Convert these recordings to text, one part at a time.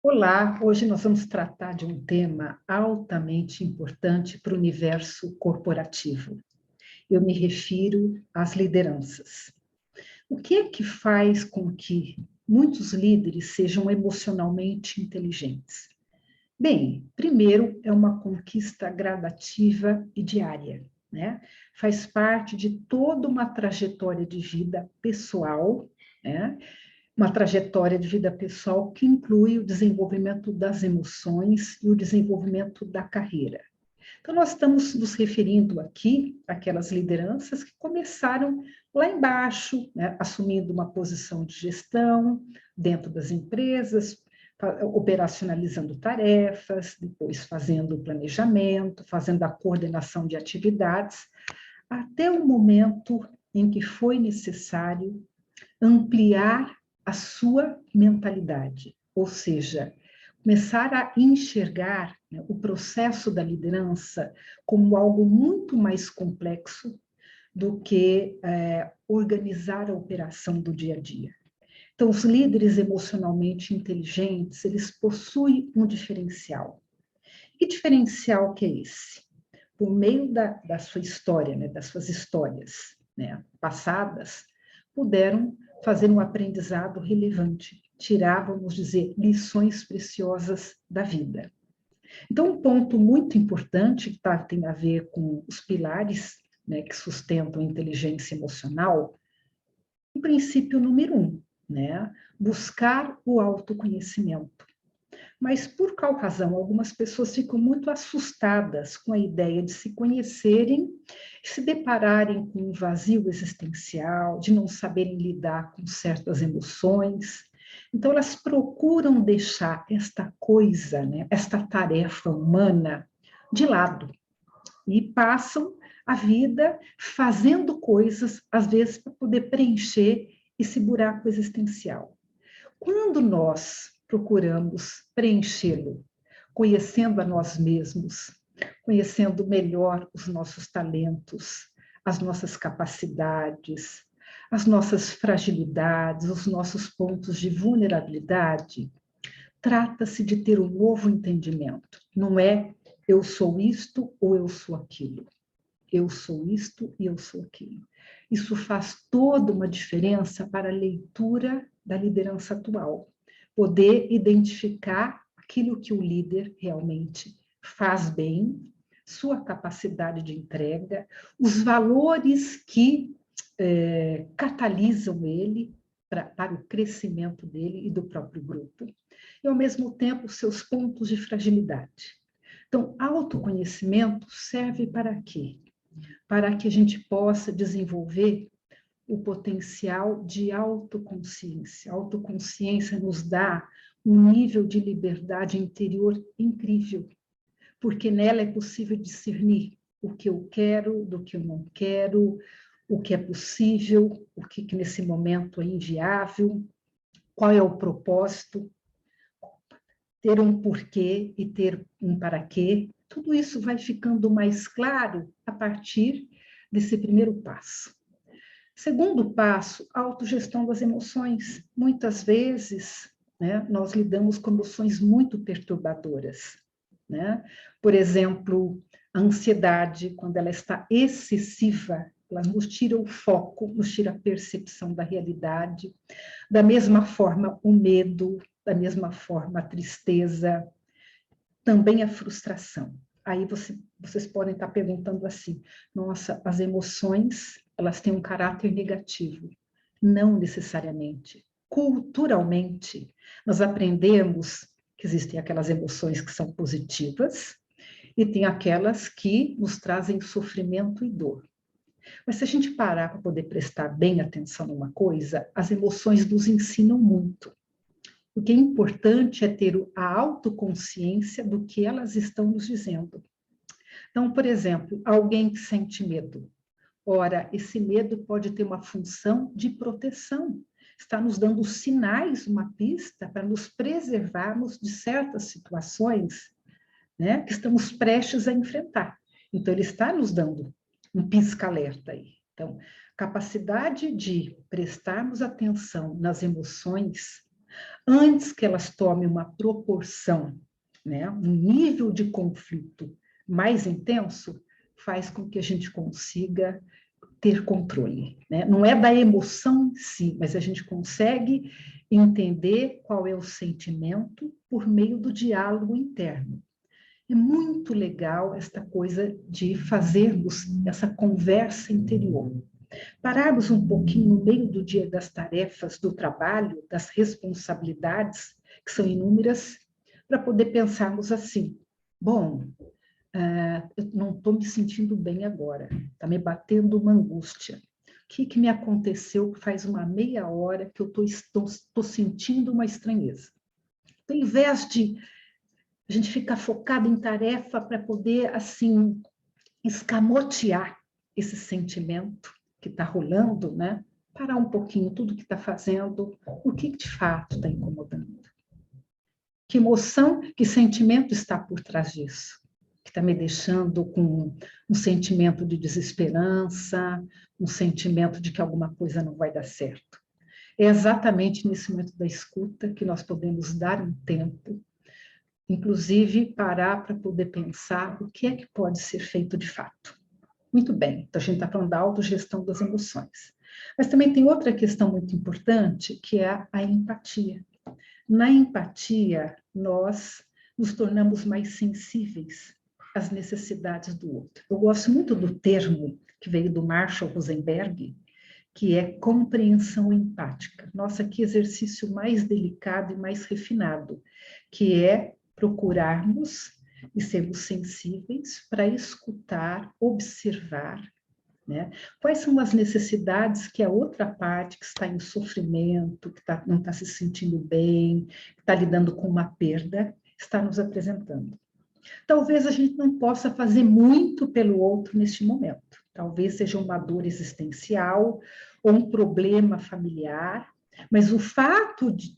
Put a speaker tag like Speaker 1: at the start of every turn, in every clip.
Speaker 1: Olá, hoje nós vamos tratar de um tema altamente importante para o universo corporativo. Eu me refiro às lideranças. O que é que faz com que muitos líderes sejam emocionalmente inteligentes? Bem, primeiro é uma conquista gradativa e diária, né? Faz parte de toda uma trajetória de vida pessoal, né? Uma trajetória de vida pessoal que inclui o desenvolvimento das emoções e o desenvolvimento da carreira. Então, nós estamos nos referindo aqui àquelas lideranças que começaram lá embaixo, né, assumindo uma posição de gestão dentro das empresas, operacionalizando tarefas, depois fazendo o planejamento, fazendo a coordenação de atividades, até o momento em que foi necessário ampliar a sua mentalidade, ou seja, começar a enxergar, né, o processo da liderança como algo muito mais complexo do que organizar a operação do dia a dia. Então, os líderes emocionalmente inteligentes, eles possuem um diferencial. Que diferencial que é esse? Por meio da sua história, né, das suas histórias, né, passadas, puderam fazer um aprendizado relevante, tirar, vamos dizer, lições preciosas da vida. Então, um ponto muito importante que tem a ver com os pilares, né, que sustentam a inteligência emocional, o princípio número 1, né, buscar o autoconhecimento. Mas, por qual razão? Algumas pessoas ficam muito assustadas com a ideia de se conhecerem, se depararem com um vazio existencial, de não saberem lidar com certas emoções. Então, elas procuram deixar esta coisa, né, esta tarefa humana de lado e passam a vida fazendo coisas, às vezes, para poder preencher esse buraco existencial. Quando nós procuramos preenchê-lo, conhecendo a nós mesmos, conhecendo melhor os nossos talentos, as nossas capacidades, as nossas fragilidades, os nossos pontos de vulnerabilidade, trata-se de ter um novo entendimento. Não é eu sou isto ou eu sou aquilo. Eu sou isto e eu sou aquilo. Isso faz toda uma diferença para a leitura da liderança atual. Poder identificar aquilo que o líder realmente faz bem, sua capacidade de entrega, os valores que catalisam ele para o crescimento dele e do próprio grupo, e, ao mesmo tempo, seus pontos de fragilidade. Então, autoconhecimento serve para quê? Para que a gente possa desenvolver o potencial de autoconsciência. A autoconsciência nos dá um nível de liberdade interior incrível, porque nela é possível discernir o que eu quero, do que eu não quero, o que é possível, o que nesse momento é inviável, qual é o propósito, ter um porquê e ter um para quê. Tudo isso vai ficando mais claro a partir desse primeiro passo. Segundo passo, a autogestão das emoções. Muitas vezes, né, nós lidamos com emoções muito perturbadoras, né? Por exemplo, a ansiedade, quando ela está excessiva, ela nos tira o foco, nos tira a percepção da realidade. Da mesma forma, o medo, da mesma forma, a tristeza, também a frustração. Aí vocês podem estar perguntando assim, nossa, as emoções, elas têm um caráter negativo. Não necessariamente. Culturalmente, nós aprendemos que existem aquelas emoções que são positivas e tem aquelas que nos trazem sofrimento e dor. Mas se a gente parar para poder prestar bem atenção numa coisa, as emoções nos ensinam muito. O que é importante é ter a autoconsciência do que elas estão nos dizendo. Então, por exemplo, alguém que sente medo. Ora, esse medo pode ter uma função de proteção. Está nos dando sinais, uma pista para nos preservarmos de certas situações, né, que estamos prestes a enfrentar. Então, ele está nos dando um pisca-alerta aí. Então, capacidade de prestarmos atenção nas emoções Antes que elas tomem uma proporção, né, um nível de conflito mais intenso, faz com que a gente consiga ter controle, né? Não é da emoção em si, mas a gente consegue entender qual é o sentimento por meio do diálogo interno. É muito legal esta coisa de fazermos essa conversa interior. Pararmos um pouquinho no meio do dia das tarefas, do trabalho, das responsabilidades, que são inúmeras, para poder pensarmos assim: bom, eu não estou me sentindo bem agora, está me batendo uma angústia. O que me aconteceu que faz uma meia hora que eu estou sentindo uma estranheza? Então, ao invés de a gente ficar focado em tarefa para poder, assim, escamotear esse sentimento que está rolando, né? Parar um pouquinho tudo que está fazendo, o que de fato está incomodando. Que emoção, que sentimento está por trás disso? Que está me deixando com um sentimento de desesperança, um sentimento de que alguma coisa não vai dar certo. É exatamente nesse momento da escuta que nós podemos dar um tempo, inclusive parar para poder pensar o que é que pode ser feito de fato. Muito bem, então a gente está falando da autogestão das emoções. Mas também tem outra questão muito importante, que é a empatia. Na empatia, nós nos tornamos mais sensíveis às necessidades do outro. Eu gosto muito do termo que veio do Marshall Rosenberg, que é compreensão empática. Nossa, que exercício mais delicado e mais refinado, que é procurarmos e sermos sensíveis para escutar, observar, né? Quais são as necessidades que a outra parte que está em sofrimento, que não está se sentindo bem, que está lidando com uma perda, está nos apresentando. Talvez a gente não possa fazer muito pelo outro neste momento. Talvez seja uma dor existencial ou um problema familiar, mas o fato de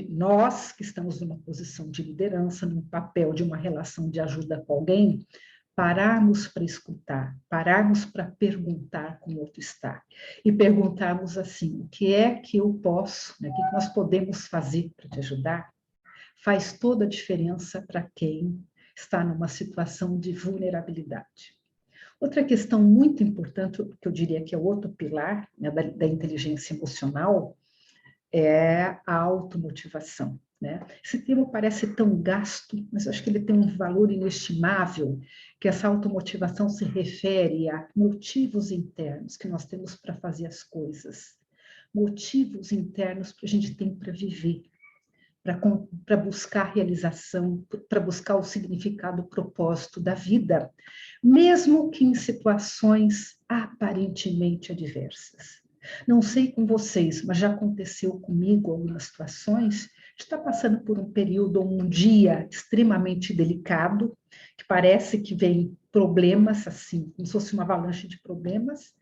Speaker 1: nós que estamos numa posição de liderança, num papel de uma relação de ajuda com alguém, pararmos para escutar, pararmos para perguntar como o outro está. E perguntarmos assim, o que é que eu posso, né? O que nós podemos fazer para te ajudar? Faz toda a diferença para quem está numa situação de vulnerabilidade. Outra questão muito importante, que eu diria que é outro pilar, né, da inteligência emocional, é a automotivação. Né? Esse termo parece tão gasto, mas eu acho que ele tem um valor inestimável, que essa automotivação se refere a motivos internos que nós temos para fazer as coisas, motivos internos que a gente tem para viver, para buscar realização, para buscar o significado, o propósito da vida, mesmo que em situações aparentemente adversas. Não sei com vocês, mas já aconteceu comigo algumas situações de estar passando por um período ou um dia extremamente delicado, que parece que vem problemas, assim, como se fosse uma avalanche de problemas,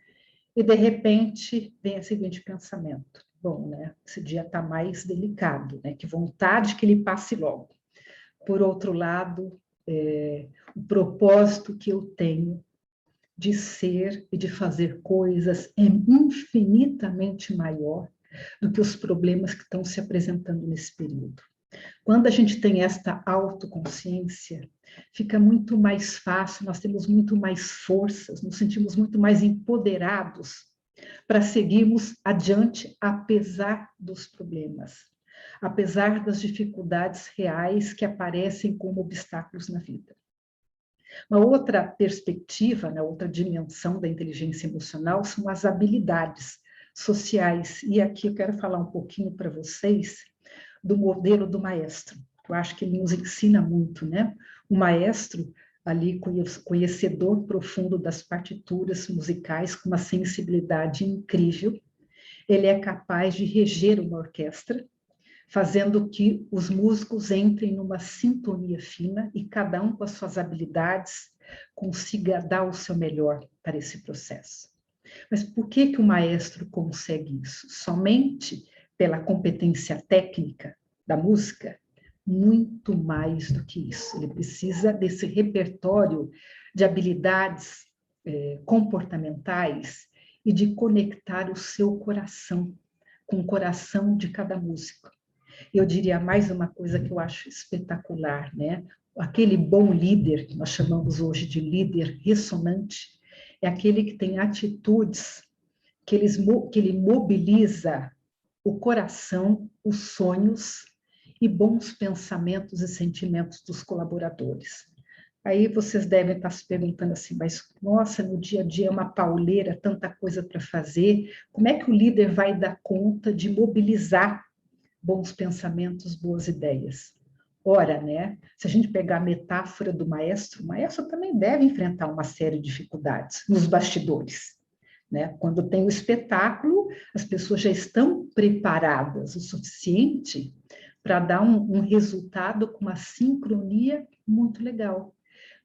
Speaker 1: e de repente vem o seguinte pensamento: bom, né, esse dia está mais delicado, né, que vontade que ele passe logo. Por outro lado, o propósito que eu tenho de ser e de fazer coisas é infinitamente maior do que os problemas que estão se apresentando nesse período. Quando a gente tem esta autoconsciência, fica muito mais fácil, nós temos muito mais forças, nos sentimos muito mais empoderados para seguirmos adiante, apesar dos problemas, apesar das dificuldades reais que aparecem como obstáculos na vida. Uma outra perspectiva, né, outra dimensão da inteligência emocional são as habilidades sociais. E aqui eu quero falar um pouquinho para vocês do modelo do maestro. Eu acho que ele nos ensina muito, né? O maestro, ali, conhecedor profundo das partituras musicais, com uma sensibilidade incrível, ele é capaz de reger uma orquestra, fazendo que os músicos entrem numa sintonia fina e cada um com as suas habilidades consiga dar o seu melhor para esse processo. Mas por que o maestro consegue isso? Somente pela competência técnica da música? Muito mais do que isso. Ele precisa desse repertório de habilidades comportamentais e de conectar o seu coração com o coração de cada músico. Eu diria mais uma coisa que eu acho espetacular, né? Aquele bom líder, que nós chamamos hoje de líder ressonante, é aquele que tem atitudes que ele mobiliza o coração, os sonhos e bons pensamentos e sentimentos dos colaboradores. Aí vocês devem estar se perguntando assim, mas nossa, no dia a dia é uma pauleira, tanta coisa para fazer, como é que o líder vai dar conta de mobilizar bons pensamentos, boas ideias? Ora, né? Se a gente pegar a metáfora do maestro, o maestro também deve enfrentar uma série de dificuldades nos bastidores. Né? Quando tem o espetáculo, as pessoas já estão preparadas o suficiente para dar um resultado com uma sincronia muito legal.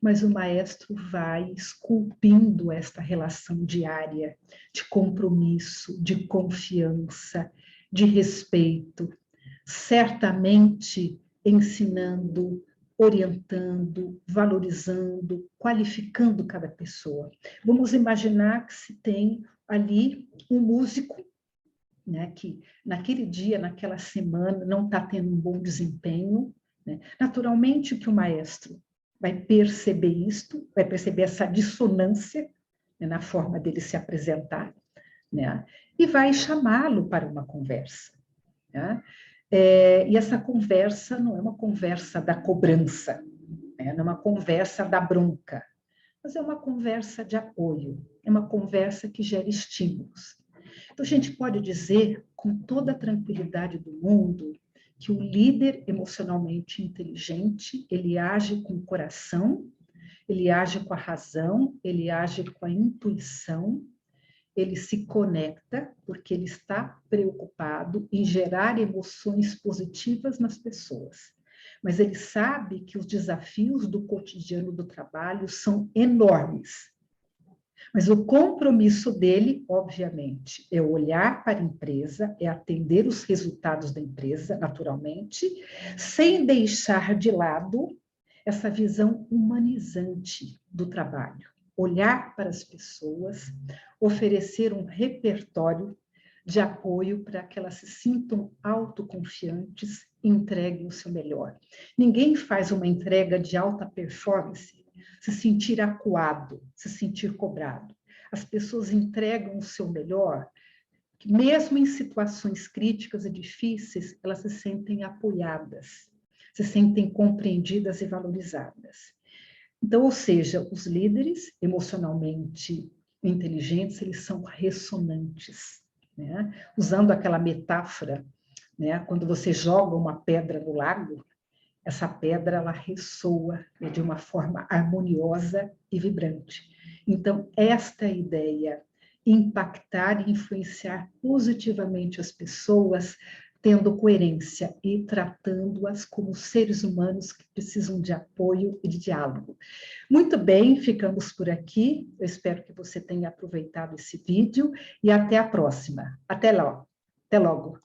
Speaker 1: Mas o maestro vai esculpindo esta relação diária de compromisso, de confiança, de respeito, certamente ensinando, orientando, valorizando, qualificando cada pessoa. Vamos imaginar que se tem ali um músico, né, que naquele dia, naquela semana, não está tendo um bom desempenho, né? Naturalmente que o maestro vai perceber isto, vai perceber essa dissonância, né, na forma dele se apresentar, né, e vai chamá-lo para uma conversa, né? E essa conversa não é uma conversa da cobrança, né? Não é uma conversa da bronca, mas é uma conversa de apoio, é uma conversa que gera estímulos. Então, a gente pode dizer, com toda a tranquilidade do mundo, que o líder emocionalmente inteligente, ele age com o coração, ele age com a razão, ele age com a intuição, ele se conecta porque ele está preocupado em gerar emoções positivas nas pessoas. Mas ele sabe que os desafios do cotidiano do trabalho são enormes. Mas o compromisso dele, obviamente, é olhar para a empresa, é atender os resultados da empresa, naturalmente, sem deixar de lado essa visão humanizante do trabalho. Olhar para as pessoas, oferecer um repertório de apoio para que elas se sintam autoconfiantes e entreguem o seu melhor. Ninguém faz uma entrega de alta performance se sentir acuado, se sentir cobrado. As pessoas entregam o seu melhor, mesmo em situações críticas e difíceis, elas se sentem apoiadas, se sentem compreendidas e valorizadas. Então, ou seja, os líderes emocionalmente inteligentes, eles são ressonantes, né? Usando aquela metáfora, né? Quando você joga uma pedra no lago, essa pedra ela ressoa, né, de uma forma harmoniosa e vibrante. Então, esta ideia, impactar e influenciar positivamente as pessoas, tendo coerência e tratando-as como seres humanos que precisam de apoio e de diálogo. Muito bem, ficamos por aqui. Eu espero que você tenha aproveitado esse vídeo e até a próxima. Até lá. Até logo.